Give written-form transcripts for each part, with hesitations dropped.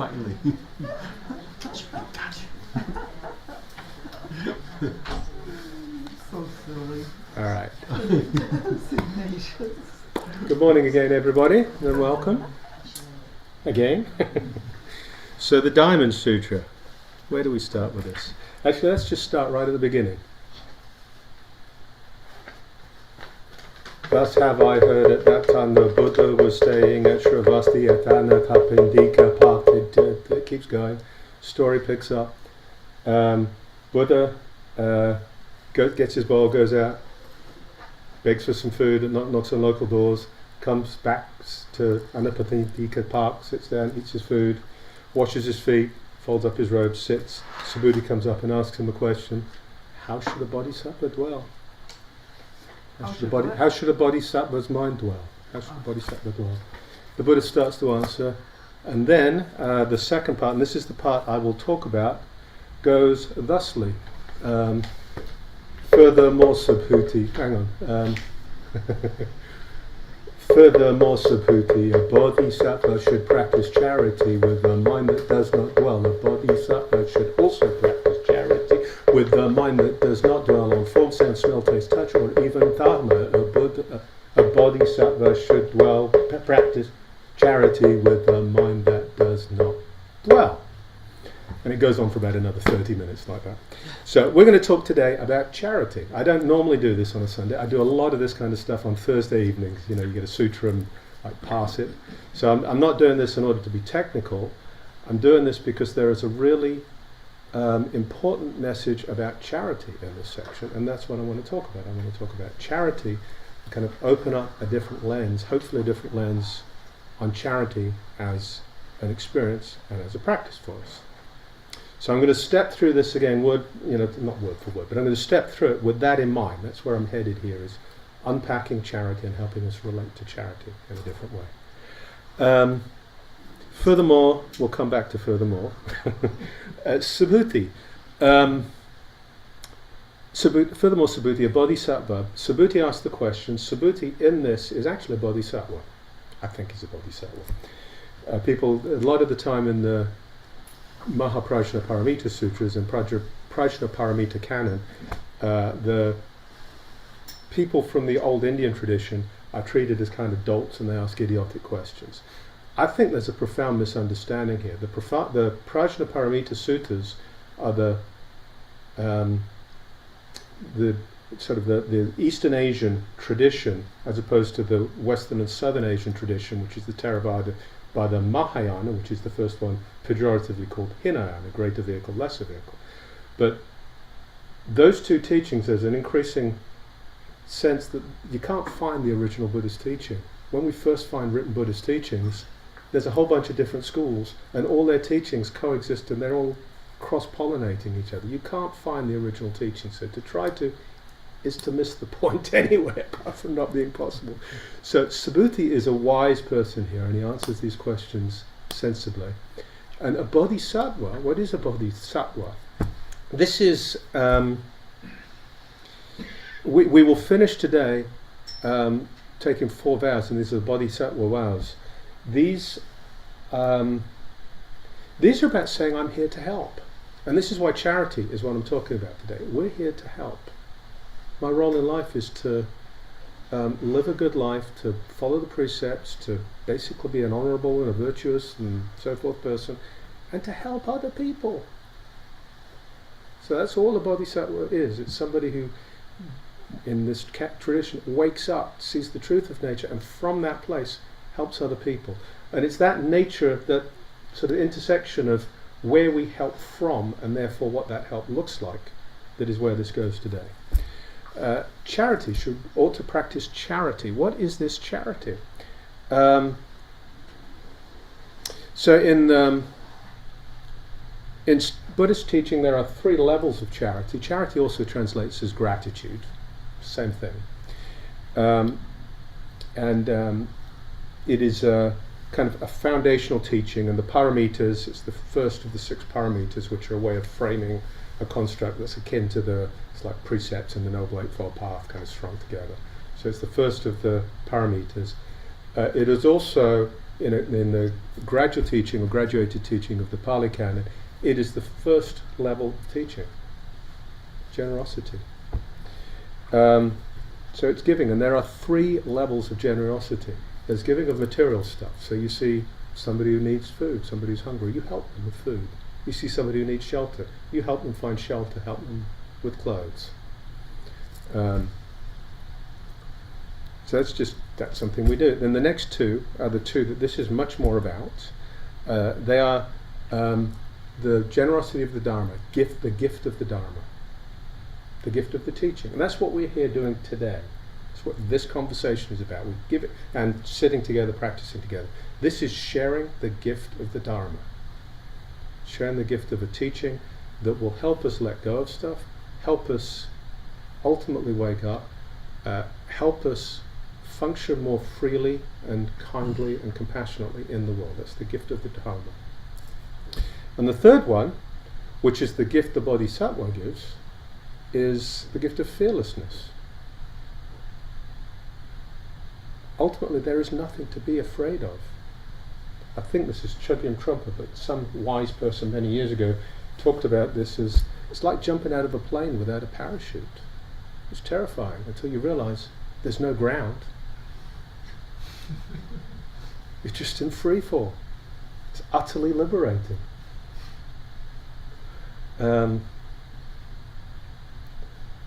Finally. Touch. So silly. All right. Signations. Good morning again, everybody, and welcome again. So the Diamond Sutra. Where do we start with this? Actually, let's just start right at the beginning. Thus have I heard at that time the Buddha was staying at Shravasti Atana Kapindika Park. It keeps going. Story picks up. Buddha gets his bowl, goes out, begs for some food, knocks on local doors, comes back to Anapathindika Park, sits down, eats his food, washes his feet, folds up his robe, sits. Subhuti comes up and asks him a question: how should a bodhisattva dwell? How should a bodhisattva's mind dwell? How should a bodhisattva dwell? The Buddha starts to answer, and then the second part, and this is the part I will talk about, goes thusly. Furthermore, Subhuti, Furthermore, Subhuti, a bodhisattva should practice charity with a mind that does not dwell. A bodhisattva should also practice charity with the mind that does not dwell on form, sound, smell, taste, touch, or even dharma. A bodhisattva should practice charity with the mind that does not dwell. And it goes on for about another 30 minutes like that. So we're going to talk today about charity. I don't normally do this on a Sunday. I do a lot of this kind of stuff on Thursday evenings. You know, you get a sutra and pass it. So I'm not doing this in order to be technical. I'm doing this because there is a really important message about charity in this section, and that's what I want to talk about. I want to talk about charity, kind of open up a different lens, hopefully a different lens on charity as an experience and as a practice for us. So I'm going to step through this again, not word for word, but I'm going to step through it with that in mind. That's where I'm headed here, is unpacking charity and helping us relate to charity in a different way. Furthermore, we'll come back to furthermore. Subhuti. Furthermore, Subhuti, a bodhisattva. Subhuti asked the question. Subhuti in this is actually a bodhisattva. I think he's a bodhisattva. People, a lot of the time in the Mahaprajna Paramita Sutras and Prajna Paramita Canon, the people from the old Indian tradition are treated as kind of dolts and they ask idiotic questions. I think there's a profound misunderstanding here. The Prajna Paramita Sutras are the Eastern Asian tradition, as opposed to the Western and Southern Asian tradition, which is the Theravada by the Mahayana, which is the first one pejoratively called Hinayana, greater vehicle, lesser vehicle. But those two teachings, there's an increasing sense that you can't find the original Buddhist teaching. When we first find written Buddhist teachings, there's a whole bunch of different schools, and all their teachings coexist, and they're all cross-pollinating each other. You can't find the original teaching, so to try to is to miss the point anyway, apart from not being possible. So Subhuti is a wise person here, and he answers these questions sensibly. And a bodhisattva, what is a bodhisattva? This is, we will finish today taking 4 vows, and these are bodhisattva vows. These are about saying, I'm here to help. And this is why charity is what I'm talking about today. We're here to help. My role in life is to live a good life, to follow the precepts, to basically be an honourable and a virtuous and so forth person, and to help other people. So that's all a bodhisattva is. It's somebody who, in this tradition, wakes up, sees the truth of nature, and from that place helps other people. And it's that nature, that sort of intersection of where we help from, and therefore what that help looks like, that is where this goes today. Charity, ought to practice charity. What is this charity? So in Buddhist teaching, there are 3 levels of charity. Charity also translates as gratitude, same thing. It is a kind of a foundational teaching, and the paramitas, it's the first of the 6 paramitas, which are a way of framing a construct that's akin to it's like precepts in the Noble Eightfold Path kind of strung together. So it's the first of the paramitas. It is also in the gradual teaching or graduated teaching of the Pali Canon, it is the first level teaching. Generosity. So it's giving, and there are 3 levels of generosity. There's giving of material stuff. So you see somebody who needs food, somebody who's hungry, you help them with food. You see somebody who needs shelter, you help them find shelter, help them with clothes. So that's something we do. Then the next 2 are the 2 that this is much more about. They are the generosity of the Dharma, the gift of the Dharma, the gift of the teaching. And that's what we're here doing today. That's what this conversation is about. We give it, and sitting together, practicing together. This is sharing the gift of the Dharma. Sharing the gift of a teaching that will help us let go of stuff, help us ultimately wake up, help us function more freely and kindly and compassionately in the world. That's the gift of the Dharma. And the third one, which is the gift the Bodhisattva gives, is the gift of fearlessness. Ultimately, there is nothing to be afraid of. I think this is Chögyam Trungpa, but some wise person many years ago talked about this as it's like jumping out of a plane without a parachute. It's terrifying until you realize there's no ground. You're just in free fall. It's utterly liberating.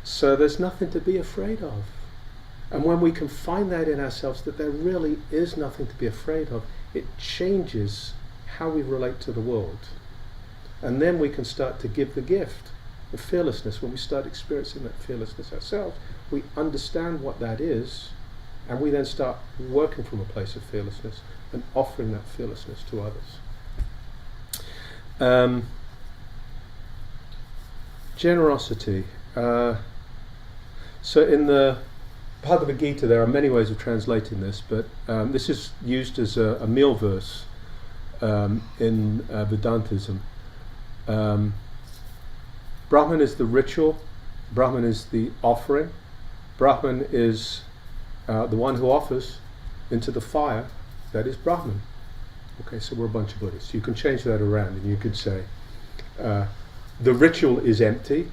So there's nothing to be afraid of. And when we can find that in ourselves, that there really is nothing to be afraid of, it changes how we relate to the world. And then we can start to give the gift of fearlessness. When we start experiencing that fearlessness ourselves, we understand what that is, and we then start working from a place of fearlessness and offering that fearlessness to others. Generosity. So in the Bhagavad Gita, there are many ways of translating this, but this is used as a meal verse in Vedantism. Brahman is the ritual, Brahman is the offering, Brahman is the one who offers into the fire, that is Brahman. Okay, so we're a bunch of Buddhists. You can change that around and you could say, the ritual is empty,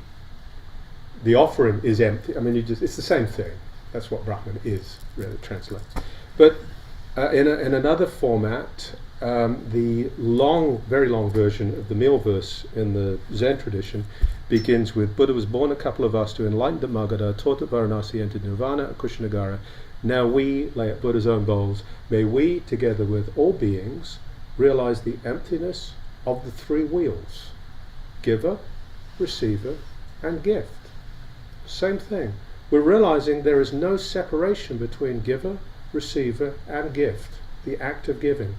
the offering is empty. I mean, it's the same thing. That's what Brahman is, really, translates. But in another format, the very long version of the meal verse in the Zen tradition begins with, Buddha was born a couple of us to enlightened at Magadha, taught at Varanasi, entered Nirvana at Kushinagara. Now we lay at Buddha's own bowls. May we, together with all beings, realize the emptiness of the 3 wheels: giver, receiver, and gift. Same thing. We're realizing there is no separation between giver, receiver, and gift, the act of giving.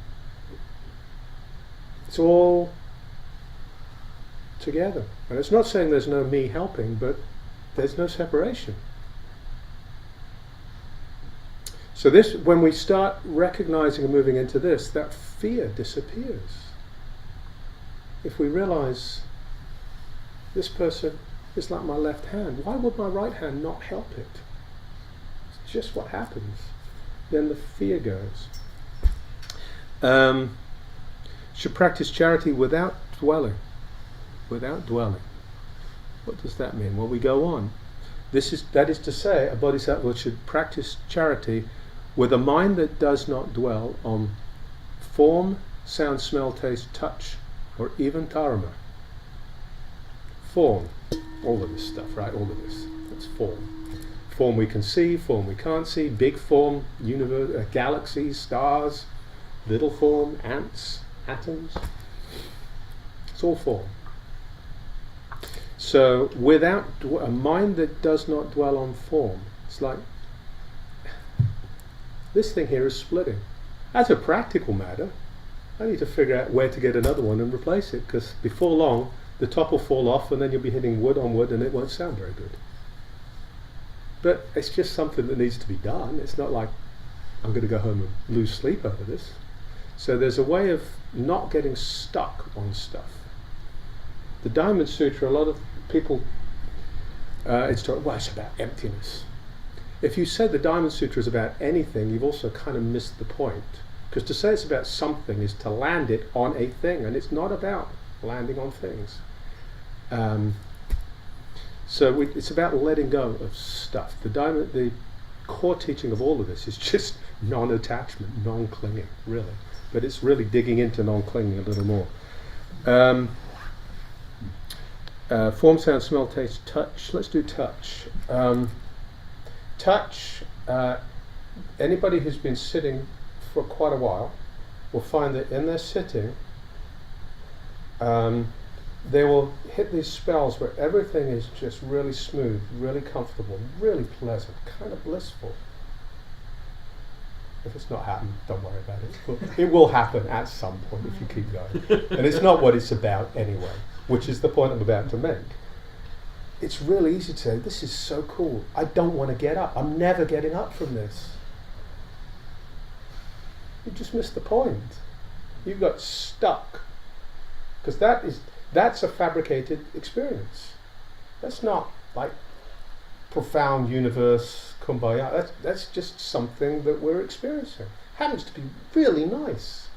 It's all together. And it's not saying there's no me helping, but there's no separation. So this, when we start recognizing and moving into this, that fear disappears. If we realize this person is like my left hand, why would my right hand not help it? It's just what happens. Then the fear goes. Should practice charity without dwelling. Without dwelling. What does that mean? Well, we go on. That is to say, a bodhisattva should practice charity with a mind that does not dwell on form, sound, smell, taste, touch, or even dharma. Form. All of this stuff, right? All of this. That's form. Form we can see, form we can't see, big form, universe, galaxies, stars, little form, ants, atoms. It's all form. So without a mind that does not dwell on form, it's like this thing here is splitting. As a practical matter, I need to figure out where to get another one and replace it, because before long the top will fall off and then you'll be hitting wood on wood and it won't sound very good. But it's just something that needs to be done. It's not like I'm going to go home and lose sleep over this. So there's a way of not getting stuck on stuff. The Diamond Sutra, a lot of people, it's about emptiness. If you said the Diamond Sutra is about anything, you've also kind of missed the point. Because to say it's about something is to land it on a thing, and it's not about landing on things. It's about letting go of stuff. The core teaching of all of this is just non-attachment, non-clinging, really. But it's really digging into non-clinging a little more. Form, sound, smell, taste, touch. Let's do touch. Touch, anybody who's been sitting for quite a while will find that in their sitting, they will hit these spells where everything is just really smooth, really comfortable, really pleasant, kind of blissful. If it's not happened, don't worry about it. It will happen at some point if you keep going. And it's not what it's about anyway, which is the point I'm about to make. It's really easy to say, this is so cool. I don't want to get up. I'm never getting up from this. You just missed the point. You got stuck. Because that's a fabricated experience. That's not like profound universe, kumbaya. That's just something that we're experiencing. Happens to be really nice,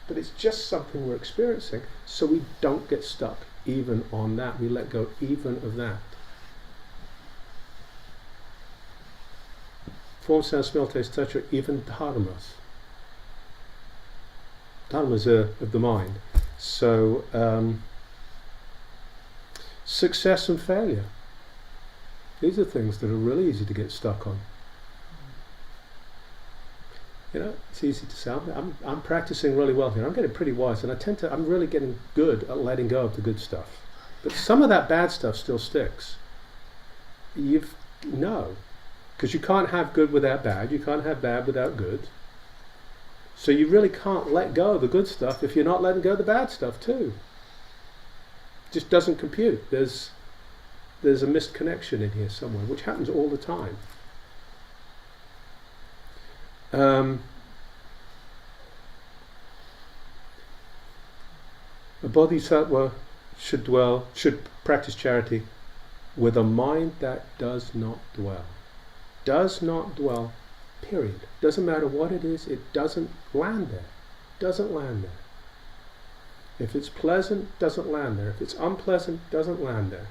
but it's just something we're experiencing, so we don't get stuck even on that. We let go even of that. Form, sound, smell, taste, touch, or even dharmas. Dharmas are of the mind. So, success and failure. These are things that are really easy to get stuck on. You know, it's easy to say, I'm practicing really well here. I'm getting pretty wise, and I'm really getting good at letting go of the good stuff. But some of that bad stuff still sticks. No. Because you can't have good without bad. You can't have bad without good. So you really can't let go of the good stuff if you're not letting go of the bad stuff too. It just doesn't compute. There's a missed connection in here somewhere, which happens all the time. A bodhisattva should practice charity with a mind that does not dwell. Does not dwell, period. Doesn't matter what it is, it doesn't land there. Doesn't land there. If it's pleasant, doesn't land there. If it's unpleasant, doesn't land there.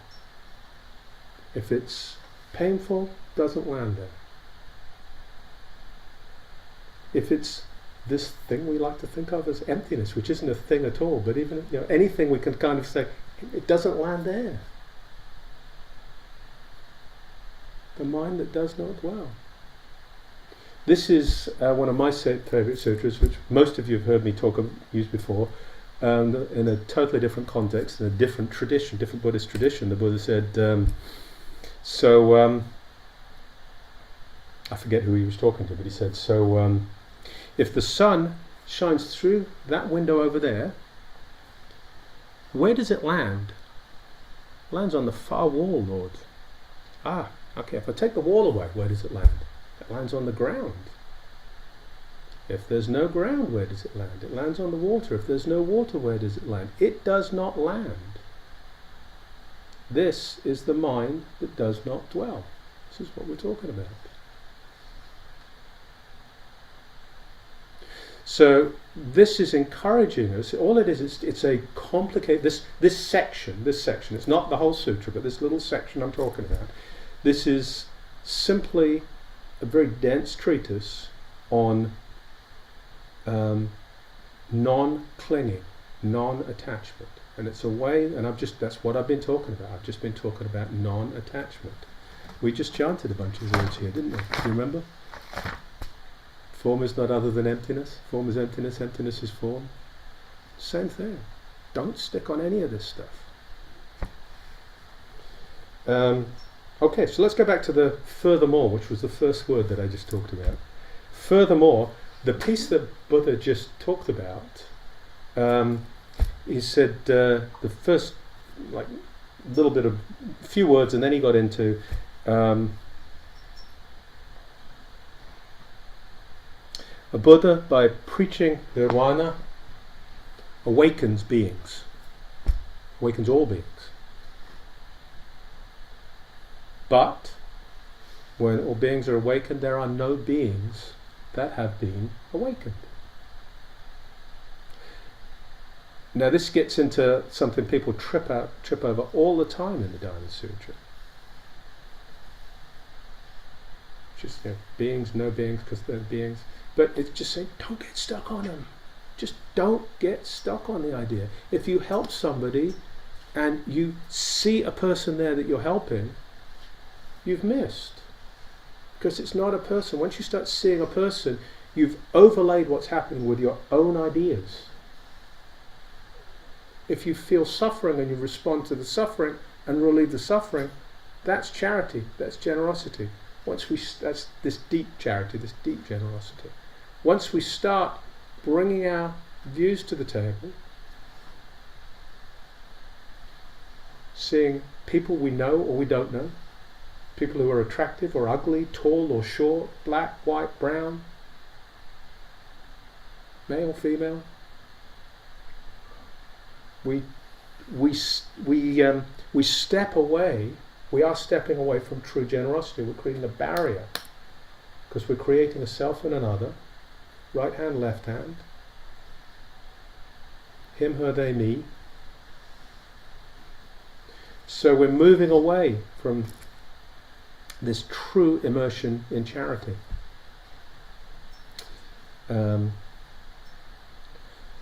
If it's painful, doesn't land there. If it's this thing we like to think of as emptiness, which isn't a thing at all, but even anything we can kind of say, it doesn't land there. The mind that does not dwell. This is one of my favourite sutras, which most of you have heard me use before, in a totally different context, in a different tradition, different Buddhist tradition. The Buddha said, I forget who he was talking to, but he said, if the sun shines through that window over there, where does it land? It lands on the far wall, Lord. Okay, if I take the wall away, where does it land? It lands on the ground. If there's no ground, where does it land? It lands on the water. If there's no water, where does it land? It does not land. This is the mind that does not dwell. This is what we're talking about. So this is encouraging us. All it is, it's a complicated, this section, it's not the whole sutra, but this little section I'm talking about, this is simply a very dense treatise on non-clinging, non-attachment. And it's a way, and that's what I've been talking about. I've just been talking about non-attachment. We just chanted a bunch of words here, didn't we? Do you remember? Form is not other than emptiness. Form is emptiness, emptiness is form. Same thing. Don't stick on any of this stuff. Okay, so let's go back to the furthermore, which was the first word that I just talked about. Furthermore, the piece that Buddha just talked about, he said the first little bit of few words, and then he got into a Buddha, by preaching nirvana, awakens beings, awakens all beings. But when all beings are awakened, there are no beings that have been awakened. Now this gets into something people trip over all the time in the Diamond Sutra. Just beings, no beings, because they're beings. But it's just saying, don't get stuck on them. Just don't get stuck on the idea. If you help somebody and you see a person there that you're helping, you've missed. Because it's not a person. Once you start seeing a person, you've overlaid what's happening with your own ideas. If you feel suffering and you respond to the suffering and relieve the suffering, that's charity, that's generosity. That's this deep charity, this deep generosity. Once we start bringing our views to the table, seeing people we know or we don't know, people who are attractive or ugly, tall or short, black, white, brown, male, female, we step away. We are stepping away from true generosity. We're creating a barrier because we're creating a self and another, right hand, left hand, him, her, they, me. So we're moving away from this true immersion in charity.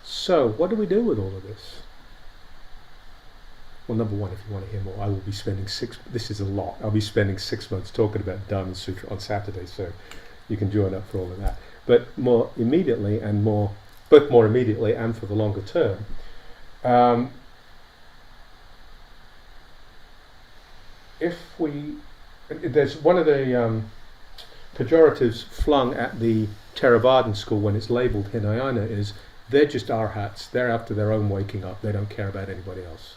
So what do we do with all of this? Well, number one, if you want to hear more, I will be spending this is a lot, I'll be spending 6 months talking about Diamond Sutra on Saturday, so you can join up for all of that. But more immediately and for the longer term, there's one of the pejoratives flung at the Theravadan school when it's labelled Hinayana is, they're just arhats, they're after their own waking up, they don't care about anybody else.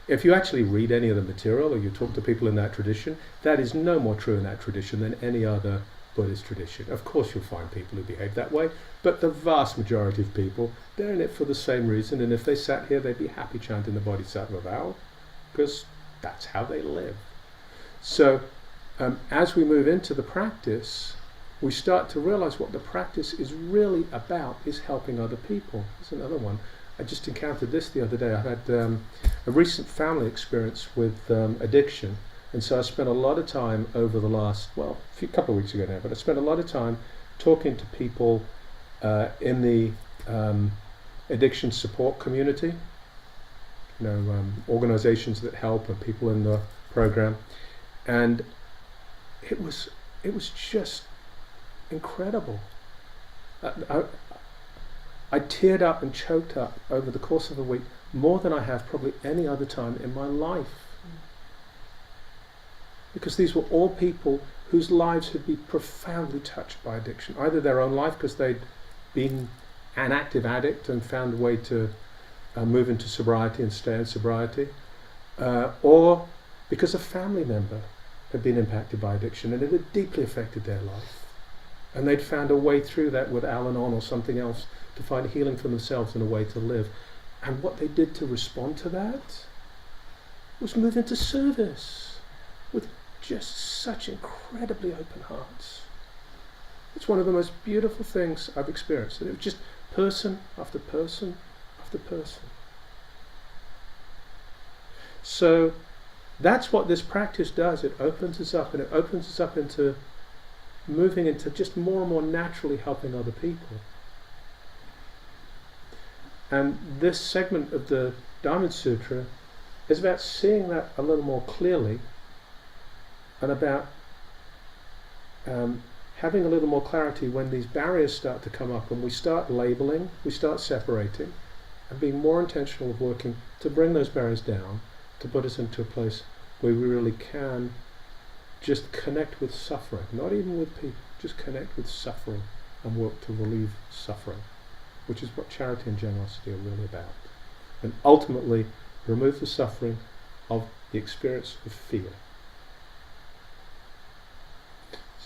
If you actually read any of the material or you talk to people in that tradition, that is no more true in that tradition than any other Buddhist tradition. Of course you'll find people who behave that way, but the vast majority of people, they're in it for the same reason, and if they sat here they'd be happy chanting the Bodhisattva vow, because that's how they live. So as we move into the practice, we start to realize what the practice is really about is helping other people. Here's another one. I just encountered this the other day. I had a recent family experience with addiction, and so I spent a lot of time over the last, couple of weeks ago now, but I spent a lot of time talking to people in the addiction support community, organizations that help and people in the program, and it was just incredible. I teared up and choked up over the course of a week more than I have probably any other time in my life. Because these were all people whose lives had been profoundly touched by addiction. Either their own life because they'd been an active addict and found a way to move into sobriety and stay in sobriety, or because a family member had been impacted by addiction and it had deeply affected their life. And they'd found a way through that with Al-Anon or something else to find healing for themselves and a way to live. And what they did to respond to that was move into service with just such incredibly open hearts. It's one of the most beautiful things I've experienced. And it was just person after person after person. So that's what this practice does. It opens us up, and it opens us up into moving into just more and more naturally helping other people. And this segment of the Diamond Sutra is about seeing that a little more clearly, and about having a little more clarity when these barriers start to come up and we start labeling, we start separating, and being more intentional of working to bring those barriers down, to put us into a place where we really can just connect with suffering, not even with people, just connect with suffering and work to relieve suffering, which is what charity and generosity are really about. And ultimately, remove the suffering of the experience of fear.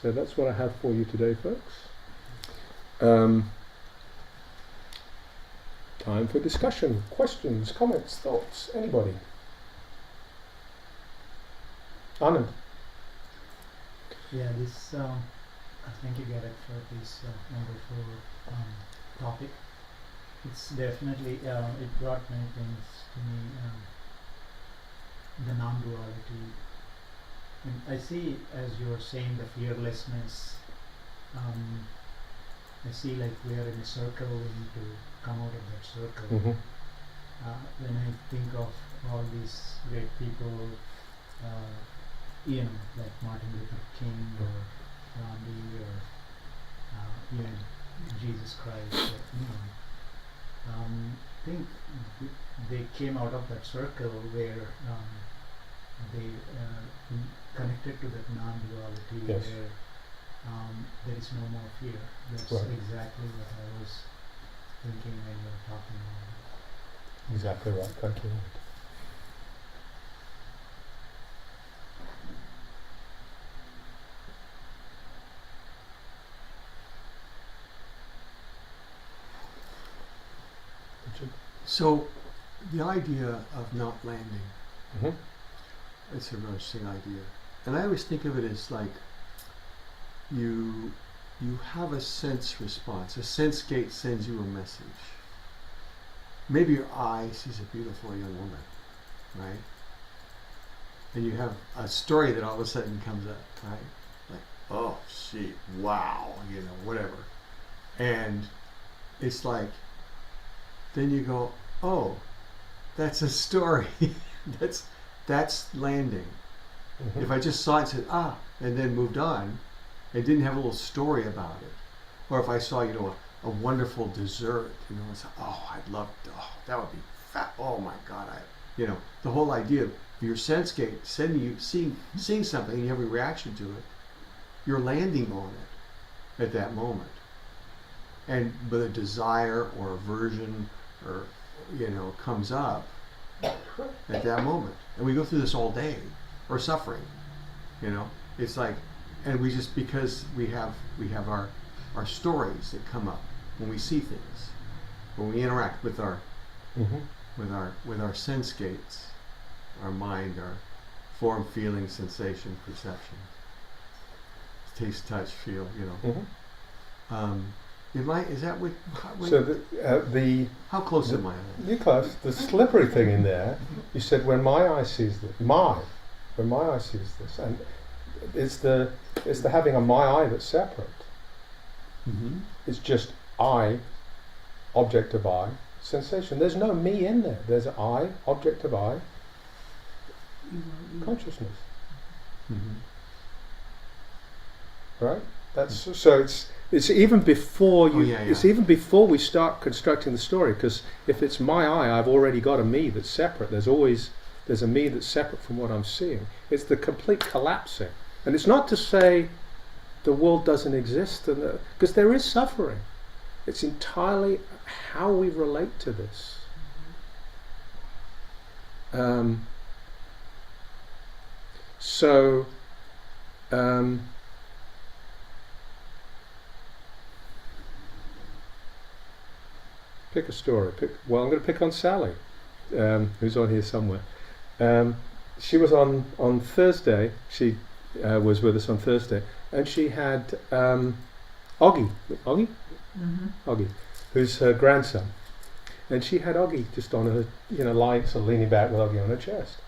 So that's what I have for you today, folks. Time for discussion, questions, comments, thoughts, anybody? Anand? Yeah, this thank you, Gareth, for this wonderful topic. it's definitely it brought many things to me. The non-duality, and I see, as you're saying, the fearlessness. Um, I see like we are in a circle. We need to come out of that circle. Mm-hmm. When I think of all these great people, like Martin Luther King or Gandhi or even Jesus Christ, I think they came out of that circle where they connected to that non-duality, Yes. where there is no more fear. That's Right. exactly what I was thinking when you were talking about it. Exactly right. Thank you. Richard? So, the idea of not landing, Mm-hmm. it's a really interesting idea. And I always think of it as like you have a sense response. A sense gate sends you a message. Maybe your eye sees a beautiful young woman, right? And you have a story that all of a sudden comes up, right? Like, oh, she, wow, whatever. And it's like, then you go, oh, that's a story. that's landing. Mm-hmm. If I just saw it and said, and then moved on, and didn't have a little story about it. Or if I saw, a wonderful dessert, it's, I'd love, that would be fat. Oh my God, the whole idea of your sense gate sending you, seeing something and you have a reaction to it, you're landing on it at that moment. And with a desire or aversion or, comes up at that moment. And we go through this all day, or suffering, it's like, and we just, because we have our stories that come up when we see things, when we interact with our Mm-hmm. with our sense gates, our mind, our form, feeling, sensation, perception, taste, touch, feel, Mm-hmm. Is that what? So the How close am I? Nicholas, the slippery thing in there, you said when my eye sees this, when my eye sees this, and it's the having a my eye that's separate. Mm-hmm. It's just I, object of I, sensation. There's no me in there. There's I, object of I, consciousness. Mm-hmm. Right? That's so. It's even before you. Yeah. It's even before we start constructing the story. Because if it's my I, I've already got a me that's separate. There's a me that's separate from what I'm seeing. It's the complete collapsing. And it's not to say the world doesn't exist, because there is suffering. It's entirely how we relate to this. Pick a story. I'm going to pick on Sally, who's on here somewhere. She was on Thursday. She was with us on Thursday, and she had Oggy, Oggy, who's her grandson, and she had Oggy just on her, lying, sort of leaning back with Oggy on her chest.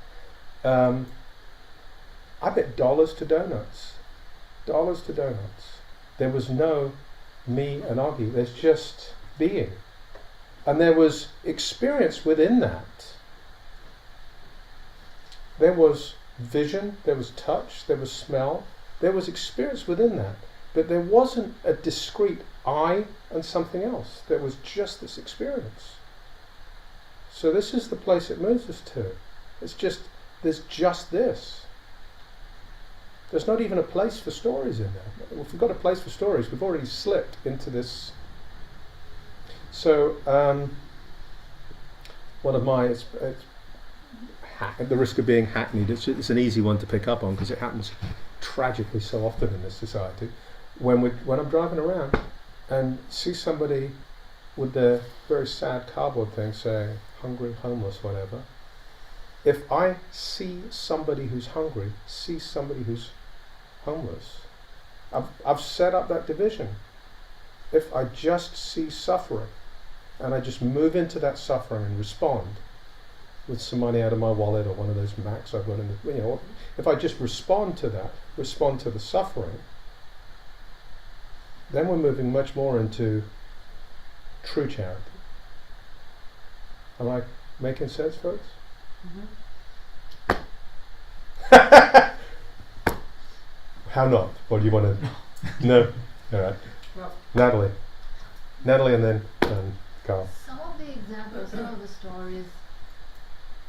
I bet dollars to donuts. There was no me and Oggy. There's just being. And there was experience within that. There was vision, there was touch, there was smell, there was experience within that. But there wasn't a discrete I and something else. There was just this experience. So this is the place it moves us to. There's just this. There's not even a place for stories in there. If we've got a place for stories, we've already slipped into this. So, one of my, it's at the risk of being hackneyed, it's an easy one to pick up on because it happens tragically so often in this society. When I'm driving around and see somebody with their very sad cardboard thing saying hungry, homeless, whatever, if I see somebody who's hungry, see somebody who's homeless, I've set up that division. If I just see suffering, and I just move into that suffering and respond with some money out of my wallet or one of those Macs I've got in the, if I just respond to that, respond to the suffering, then we're moving much more into true charity. Am I making sense, folks? How not? Or do you want to? No? All right. Well, Natalie and then Carl. some of the examples, some of the stories,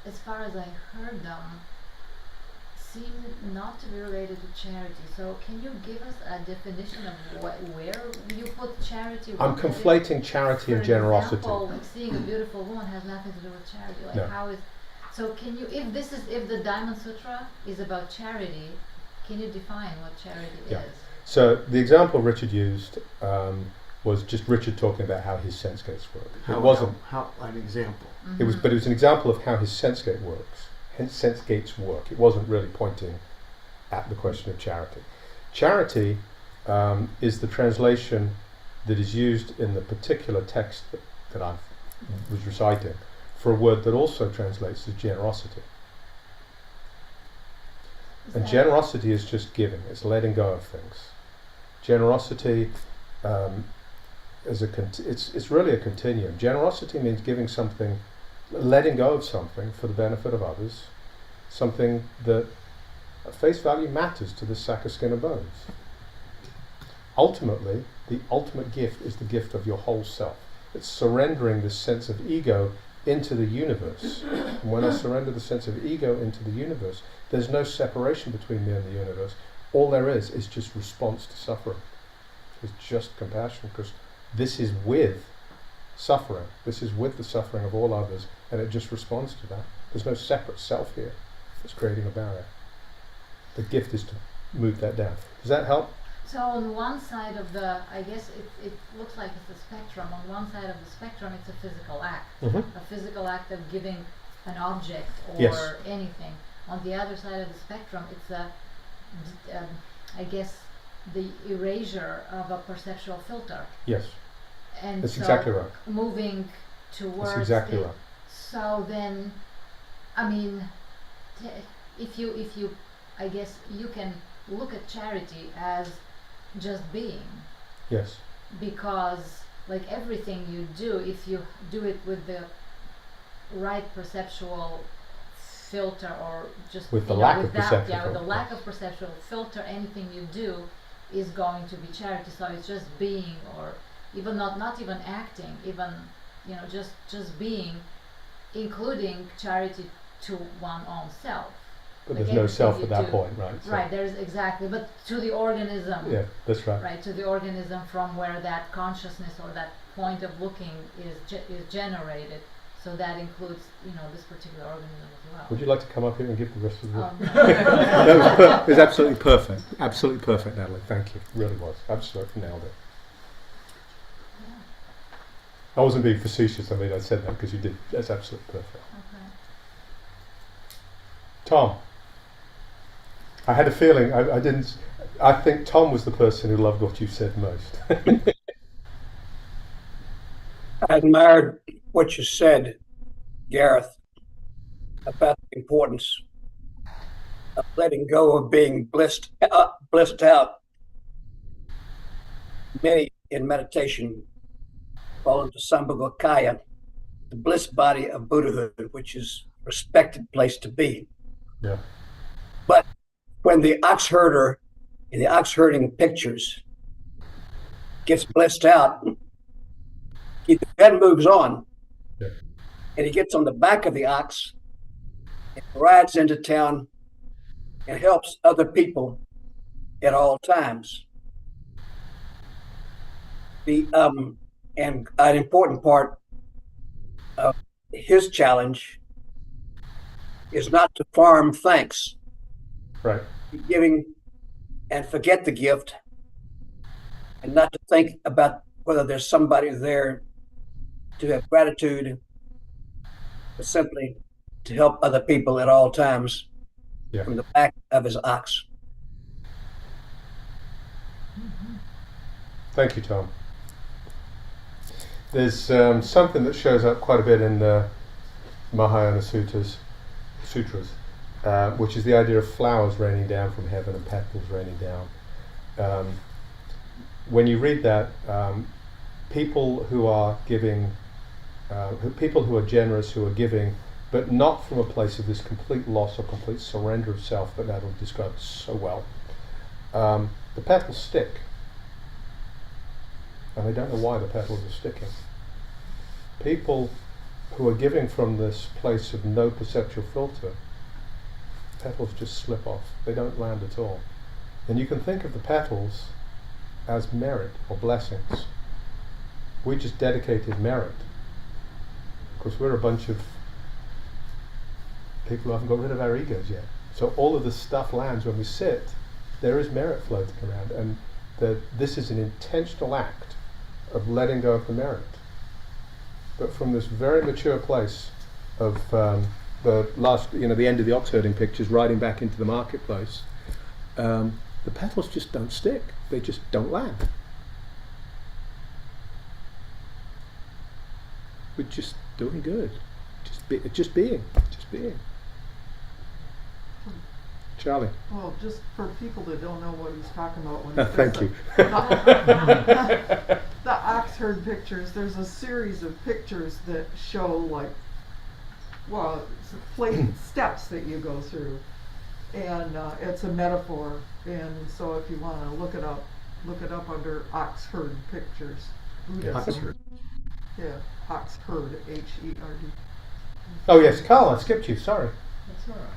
as far as I heard them, seem not to be related to charity. So can you give us a definition of where you put charity? I'm What conflating charity and generosity. For example, like seeing a beautiful woman has nothing to do with charity. Like No. how is? So can you, if the Diamond Sutra is about charity, can you define what charity Yeah. is? So the example Richard used was just Richard talking about how his sense gates work. It wasn't. How an example. It was, but it was an example of how his sense gate works. Hence, sense gates work. It wasn't really pointing at the question of charity. Charity is the translation that is used in the particular text that I was reciting for a word that also translates as generosity. And generosity is just giving. It's letting go of things. Generosity is it's really a continuum. Generosity means giving something, letting go of something for the benefit of others, something that at face value matters to this sack of skin and bones. Ultimately, the ultimate gift is the gift of your whole self. It's surrendering this sense of ego into the universe. And when I surrender the sense of ego into the universe, there's no separation between me and the universe. All there is just response to suffering. It's just compassion, because this is with suffering. This is with the suffering of all others, and it just responds to that. There's no separate self here. It's creating a barrier. The gift is to move that down. Does that help? So on one side of the, I guess it looks like it's a spectrum. On one side of the spectrum, it's a physical act. Mm-hmm. A physical act of giving an object or Yes. anything. On the other side of the spectrum, it's I guess, the erasure of a perceptual filter. Yes. And That's so exactly right. moving towards That's exactly it. right. So then, I mean, if you, I guess you can look at charity as just being, Yes. because like everything you do, if you do it with the right perceptual filter, or just With the you know, lack of without, perceptual yeah, with the filter. lack of perceptual filter, anything you do is going to be charity. So it's just being, or even not even acting, even just being, including charity to one own self. But Like there's no everything self you at that do. point, right? So, Right, there's exactly, but to the organism. Yeah, that's right. Right, to the organism from where that consciousness or that point of looking is generated. So that includes, this particular organism as well. Would you like to come up here and give the rest of the... No. That was absolutely perfect. Absolutely perfect, Natalie. Thank you. It really was. Absolutely nailed it. I wasn't being facetious. I mean, I said that because you did. That's absolutely perfect. Okay. Tom. I had a feeling. I didn't... I think Tom was the person who loved what you said most. I admired what you said, Gareth, about the importance of letting go of being blissed out. Many in meditation fall into Sambhogakaya, the bliss body of Buddhahood, which is a respected place to be. Yeah. But when the ox herder in the ox herding pictures gets blissed out, he then moves on. Yeah. And he gets on the back of the ox and rides into town and helps other people at all times. And an important part of his challenge is not to farm thanks, Right. giving and forget the gift, and not to think about whether there's somebody there to have gratitude, but simply to help other people at all times. Yeah. From the back of his ox. Thank you, Tom. There's something that shows up quite a bit in the Mahayana Sutras, which is the idea of flowers raining down from heaven and petals raining down. When you read that, people who are giving, people who are generous, who are giving, but not from a place of this complete loss or complete surrender of self that Adil described so well, the petals stick. And they don't know why the petals are sticking. People who are giving from this place of no perceptual filter, petals just slip off. They don't land at all. And you can think of the petals as merit or blessings. We just dedicated merit. Because we're a bunch of people who haven't got rid of our egos yet. So all of this stuff lands when we sit. There is merit floating around, and this is an intentional act of letting go of the merit. But from this very mature place of the last, the end of the ox herding pictures, riding back into the marketplace, the petals just don't stick. They just don't land. We're just doing good. Just being. Charlie. Well, just for people that don't know what he's talking about when he says Thank you. The ox herd pictures, there's a series of pictures that show steps that you go through. And it's a metaphor. And so if you want to look it up under ox herd pictures. Buddhism. Yeah, ox herd, H-E-R-D. Oh yes, Carl, I skipped you, sorry. That's all right.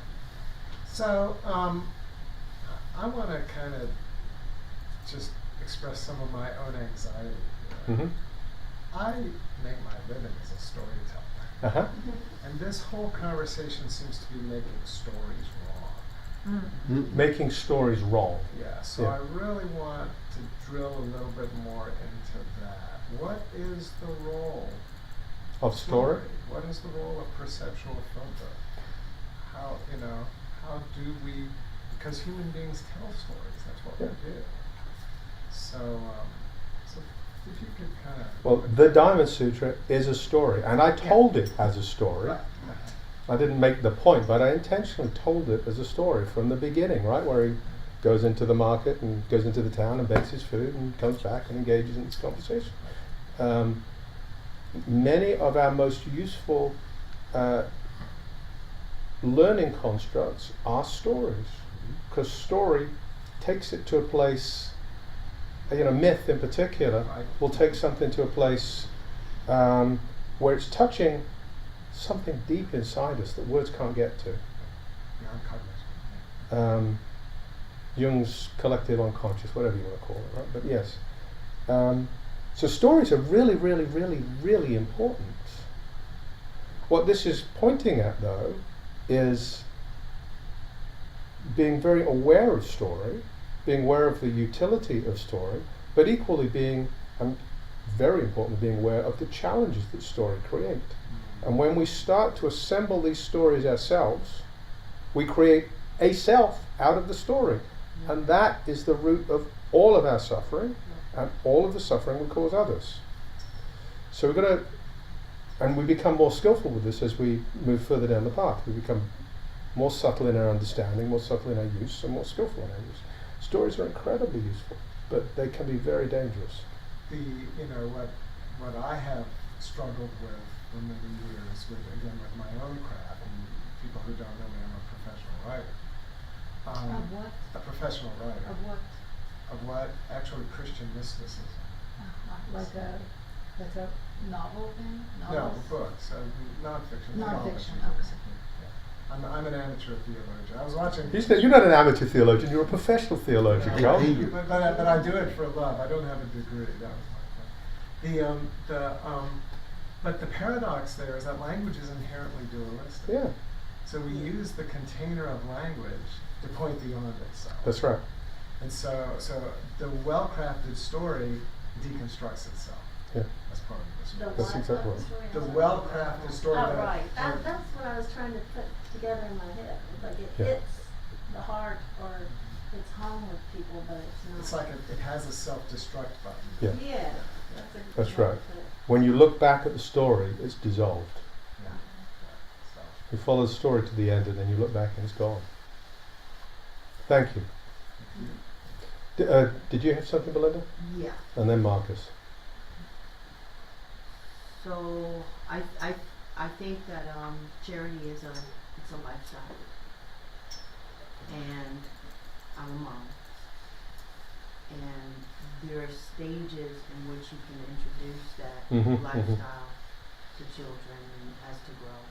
So, I want to kind of just express some of my own anxiety. Mm-hmm. I make my living as a storyteller. Uh-huh. And this whole conversation seems to be making stories wrong. Making stories wrong. Yeah, so Yeah. I really want to drill a little bit more into that. What is the role Of story? What is the role of perceptual filter? How do we, because human beings tell stories, that's what we do. So if you could kind of... Well, the Diamond Sutra is a story, and I told it as a story. Right. I didn't make the point, but I intentionally told it as a story from the beginning, right, where he goes into the market and goes into the town and bakes his food and comes back and engages in this conversation. Many of our most useful learning constructs are stories, because story takes it to a place, myth in particular will take something to a place where it's touching something deep inside us that words can't get to. Jung's collective unconscious, whatever you want to call it, right? But yes. So stories are really, really, really, really important. What this is pointing at, though, is being very aware of story, being aware of the utility of story, but equally being, and very importantly, being aware of the challenges that story create. And when we start to assemble these stories ourselves, we create a self out of the story. And that is the root of all of our suffering, and all of the suffering we cause others. So we're going to, and we become more skillful with this as we move further down the path. We become more subtle in our understanding, more subtle in our use, and more skillful in our use. Stories are incredibly useful, but they can be very dangerous. What I have struggled with for many years, with my own craft, and people who don't know me, I'm a professional writer. Of what? A professional writer. Of what? Of what? Actually, Christian mysticism. Like a novel thing? No, Novels? books, nonfiction. Nonfiction, theology. okay. Yeah. I'm an amateur theologian. I was watching. You're not an amateur theologian, you're a professional theologian, Yeah, Carl. but I do it for love. I don't have a degree. That was my point. But the paradox there is that language is inherently dualistic. Yeah, So we use the container of language to point beyond itself. that's right. And so the well-crafted story deconstructs itself. Yeah. As part of the story. That's exactly right. The well-crafted story. Oh, that- right. that- That's what I was trying to put together in my head. Like it Yeah. hits the heart or it's home with people, but it's not. It's like it has a self-destruct button. Yeah. Yeah. That's a good That's way right. to put it. When you look back at the story, it's dissolved. Yeah. So, You follow the story to the end and then you look back and it's gone. Thank you. Did you have something, Belinda? Yeah. And then Marcus. So I think that charity is a lifestyle, and I'm a mom, and there are stages in which you can introduce that lifestyle to children and as to grow.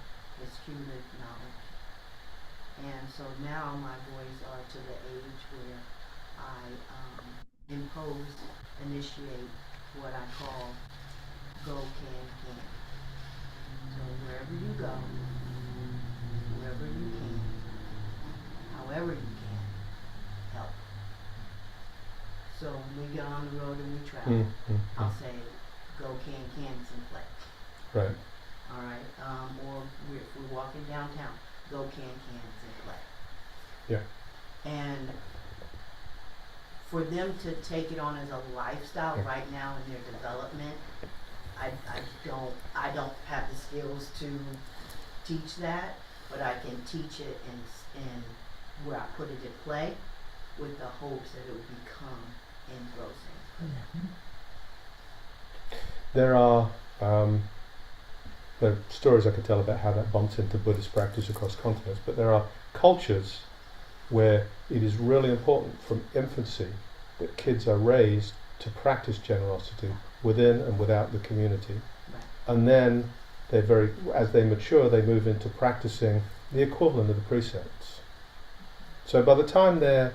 It's cumulative knowledge, and so now my boys are to the age where I initiate what I call go can. So wherever you go, wherever you can, however you can, help. So when we get on the road and we travel, I'll say go cans and play. Right. All right. Or if we're walking downtown, go cans and play. Yeah. And for them to take it on as a lifestyle right now in their development, I don't have the skills to teach that, but I can teach it in where I put it in play with the hopes that it will become engrossing. There are stories I could tell about how that bumps into Buddhist practice across continents, but there are cultures where it is really important from infancy that kids are raised to practice generosity within and without the community. Right. And then as they mature, they move into practicing the equivalent of the precepts. So by the time they're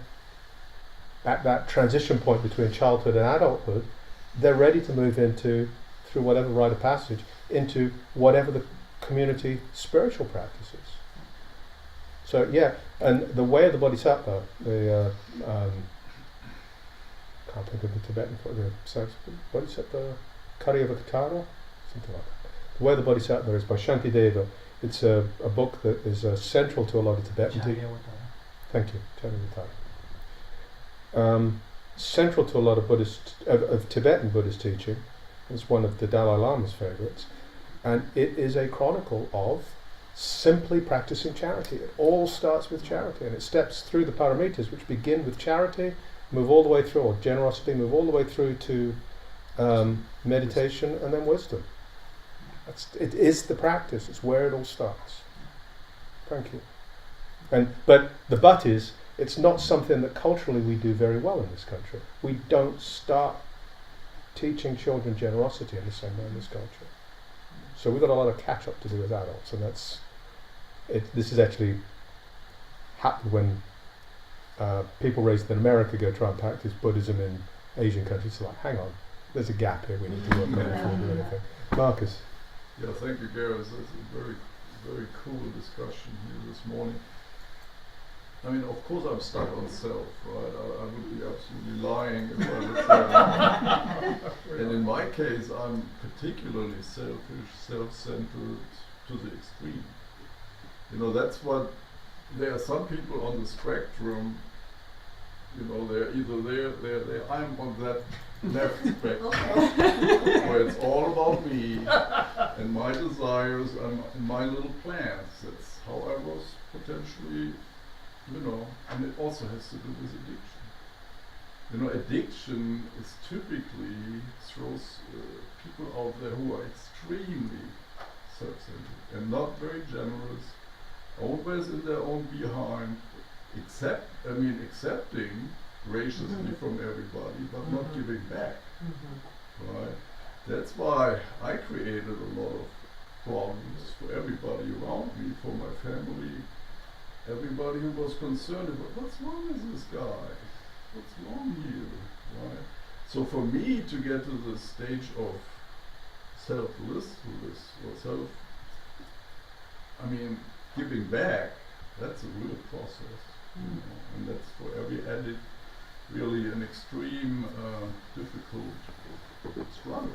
at that transition point between childhood and adulthood, they're ready to move into, through whatever rite of passage, into whatever the community spiritual practice is. So yeah, and the way of the Bodhisattva, can't think of the Tibetan for the Bodhisattva Karyavakatara, something like that. The way of the Bodhisattva is by Shantideva. It's a book that is central to a lot of Tibetan teaching. Thank you, Charyavatara. Central to a lot of of Tibetan Buddhist teaching. It's one of the Dalai Lama's favourites, and it is a chronicle of simply practicing charity. It all starts with charity, and it steps through the paramitas, which begin with charity, move all the way through, or generosity, move all the way through to meditation, and then wisdom. It is the practice. It's where it all starts. Thank you. But the but is, it's not something that culturally we do very well in this country. We don't start teaching children generosity in the same way in this culture. So we've got a lot of catch up to do as adults, and this is actually happened when people raised in America go try and practice Buddhism in Asian countries. It's like, hang on, there's a gap here we need to work on before we do anything. Marcus. Yeah, thank you, Gareth. That's a very, very cool discussion here this morning. I mean, of course I'm stuck on self, right? I would be absolutely lying if I would say that. And in my case, I'm particularly selfish, self-centered to the extreme. You know, that's what, there are some people on the spectrum, you know, they're either there, I'm on that left spectrum, where it's all about me and my desires and my little plans. That's how I was potentially, you know, and it also has to do with addiction. You know, addiction is typically throws people out there who are extremely self-centered and not very generous, always in their own behind, accepting graciously from everybody, but not giving back. Right? That's why I created a lot of problems for everybody around me, for my family, everybody who was concerned about what's wrong with this guy, what's wrong here, right? So for me to get to the stage of selflessness or giving back, that's a real process, you know, and that's for every addict really an extreme, difficult struggle.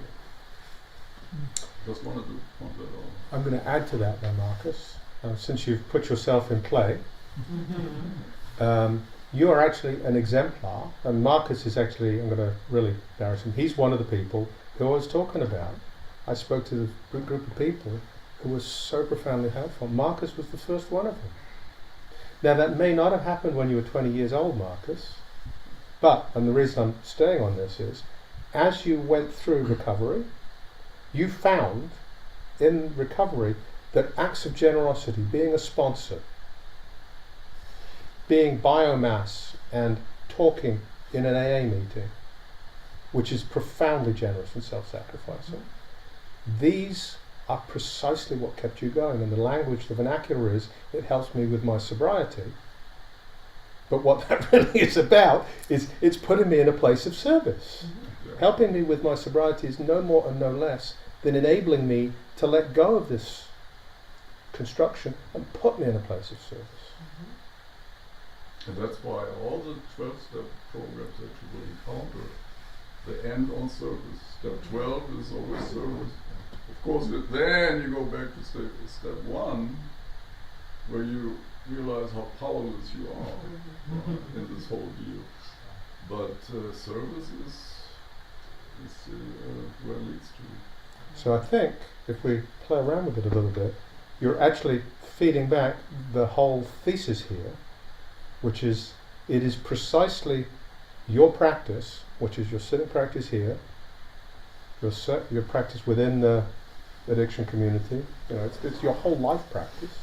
Just wanted to point that out. I'm going to add to that then, Marcus. Since you've put yourself in play, you are actually an exemplar, and Marcus is actually, I'm going to really embarrass him, he's one of the people who I was talking about, I spoke to the group of people who was so profoundly helpful. Marcus was the first one of them. Now that may not have happened when you were 20 years old, Marcus, but, and the reason I'm staying on this is, as you went through recovery, you found in recovery that acts of generosity, being a sponsor, being biomass and talking in an AA meeting, which is profoundly generous and self-sacrificing, these are precisely what kept you going. And the language, the vernacular is, it helps me with my sobriety. But what that really is about is it's putting me in a place of service. Helping me with my sobriety is no more and no less than enabling me to let go of this construction and put me in a place of service. And that's why all the 12-step programs that you will encounter, they end on service. Step 12 is always service. Of course, then you go back to step 1, where you realize how powerless you are in this whole deal. But service is where it leads to. So I think if we play around with it a little bit, you're actually feeding back the whole thesis here, which is it is precisely your practice, which is your sitting practice here, your practice within the addiction community. You know, it's your whole life practice.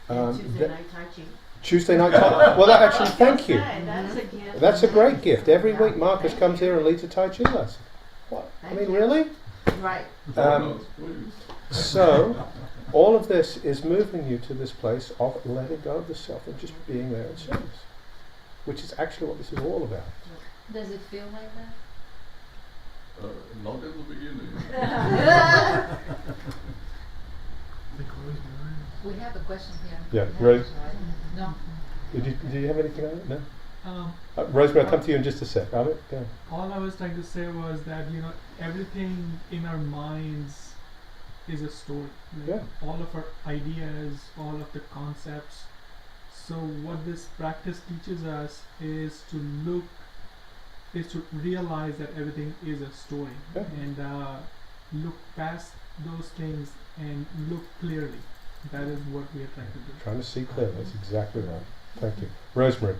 Tuesday night Tai Chi. Tuesday night Tai Chi. Well, actually, thank you. That's a gift. That's a great gift. Every week, Marcus comes here and leads a Tai Chi lesson. What? I mean, really? Right. So, all of this is moving you to this place of letting go of the self and just being there in service, which is actually what this is all about. Does it feel like that? Not in the beginning. We have a question here. Yeah, ready? No. Did you have anything on it? No? Rosemary, I'll come to you in just a sec. Amit, go. All I was trying to say was that, everything in our minds is a story. Yeah. All of our ideas, all of the concepts. So what this practice teaches us is to realize that everything is a story. Yeah. And look past those things and look clearly. That is what we are trying to do. Trying to see clearly. That's exactly right. Thank you. Rosemary.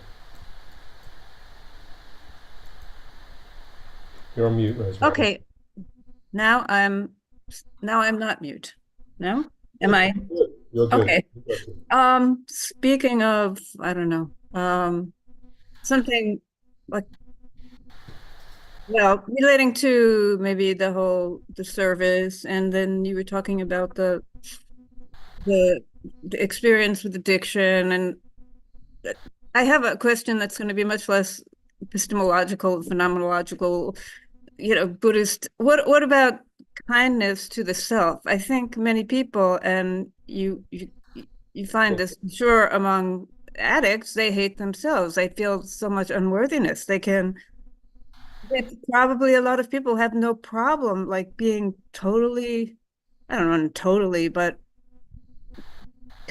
You're on mute, Rosemary. Okay. Now I'm not mute. No? Am I? You're good. Okay. Speaking of, I don't know, something like, well, relating to maybe the service, and then you were talking about the experience with addiction, and I have a question that's going to be much less epistemological, phenomenological, Buddhist. What about kindness to the self? I think many people, and you find this, sure, among addicts, they hate themselves. They feel so much unworthiness. Probably a lot of people have no problem like being totally, I don't know, totally, but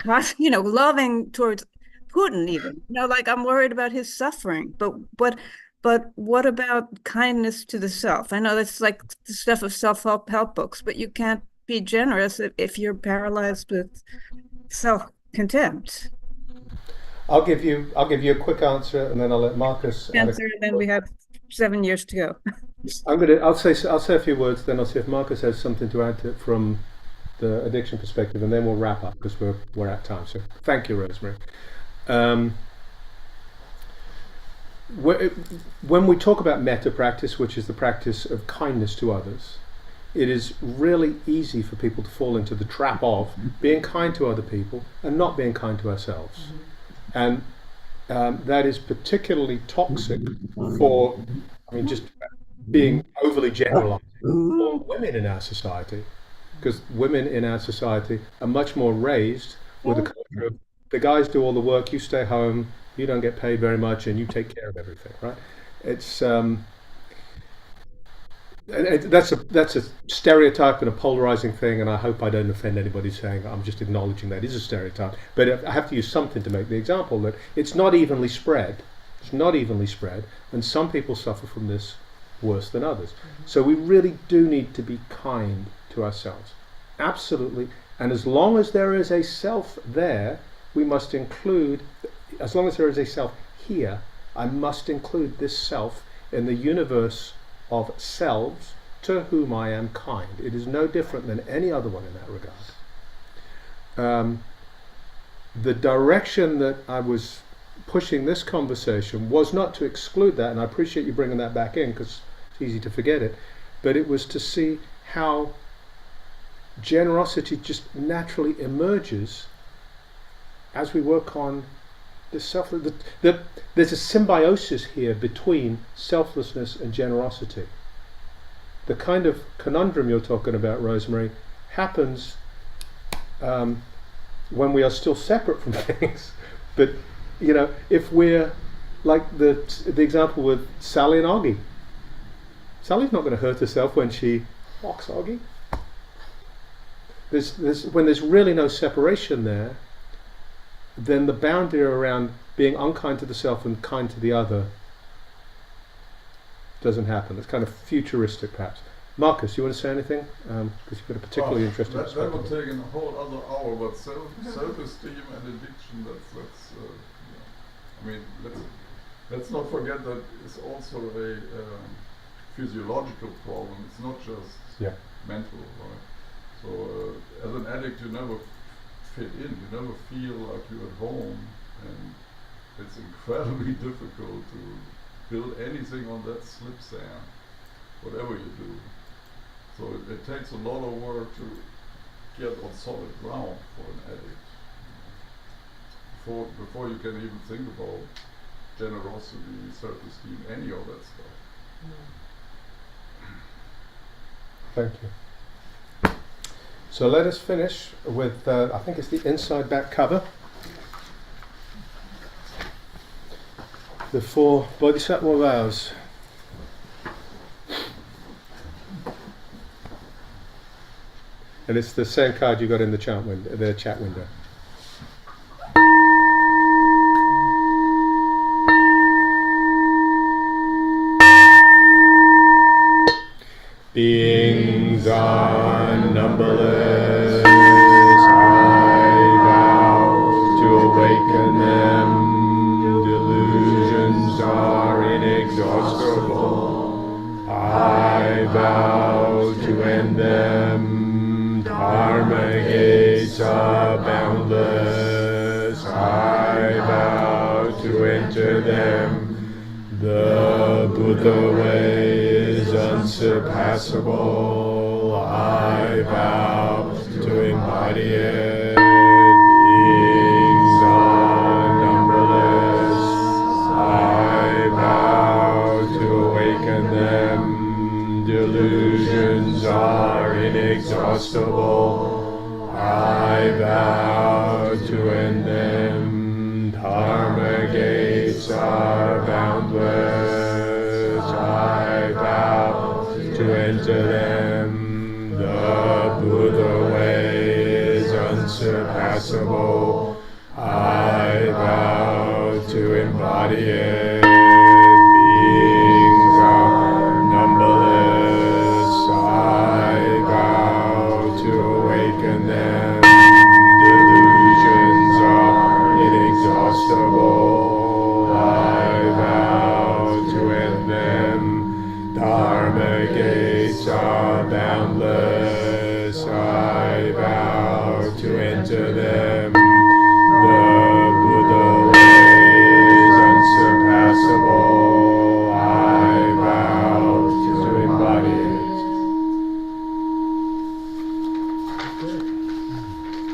loving towards Putin even. Like I'm worried about his suffering, but what about kindness to the self? I know that's like the stuff of self-help books, but you can't be generous if you're paralyzed with self-contempt. I'll give you a quick answer, and then I'll let Marcus answer. And then we have 7 years to go. I'll say a few words, then I'll see if Marcus has something to add to it from the addiction perspective, and then we'll wrap up because we're at time. So thank you, Rosemary. When we talk about metta practice, which is the practice of kindness to others, it is really easy for people to fall into the trap of being kind to other people and not being kind to ourselves. And that is particularly toxic for, just being overly generalizing, for women in our society. Because women in our society are much more raised with a culture of the guys do all the work, you stay home, you don't get paid very much, and you take care of everything, right? It's that's a stereotype and a polarizing thing, and I hope I don't offend anybody saying I'm just acknowledging that is a stereotype. But I have to use something to make the example that it's not evenly spread. It's not evenly spread, and some people suffer from this worse than others. So we really do need to be kind to ourselves. Absolutely. And as long as there is a self there, we must include, as long as there is a self here, I must include this self in the universe of selves to whom I am kind. It is no different than any other one in that regard. The direction that I was pushing this conversation was not to exclude that, and I appreciate you bringing that back in because it's easy to forget it, but it was to see how generosity just naturally emerges as we work on the self. There's a symbiosis here between selflessness and generosity. The kind of conundrum you're talking about, Rosemary, happens when we are still separate from things. But you know, if we're like the example with Sally and Augie, Sally's not going to hurt herself when she walks Augie. When there's really no separation there, then the boundary around being unkind to the self and kind to the other doesn't happen. It's kind of futuristic, perhaps. Marcus, you want to say anything? Because you've got a particularly interesting That perspective. would take in a whole other hour, but self-esteem and addiction, that's I mean, let's not forget that it's also a physiological problem. It's not just mental, right? So as an addict, you never fit in. You never feel like you're at home, and it's incredibly difficult to build anything on that slip sand, whatever you do. So it takes a lot of work to get on solid ground for an addict. Before you can even think about generosity, self-esteem, any of that stuff. Thank you. So let us finish with, I think it's the inside back cover. The 4 Bodhisattva vows. And it's the same card you got in the chat window. Beings are numberless, I vow to awaken them. Delusions are inexhaustible, I vow to end them. Dharma gates are boundless, I vow to enter them. The Buddha way is unsurpassable, I vow to embody it. Beings are numberless, I vow to awaken them. Delusions are inexhaustible, I vow to end them. Dharma gates are boundless, I vow to enter them. The Buddha way is unsurpassable, I vow to embody it.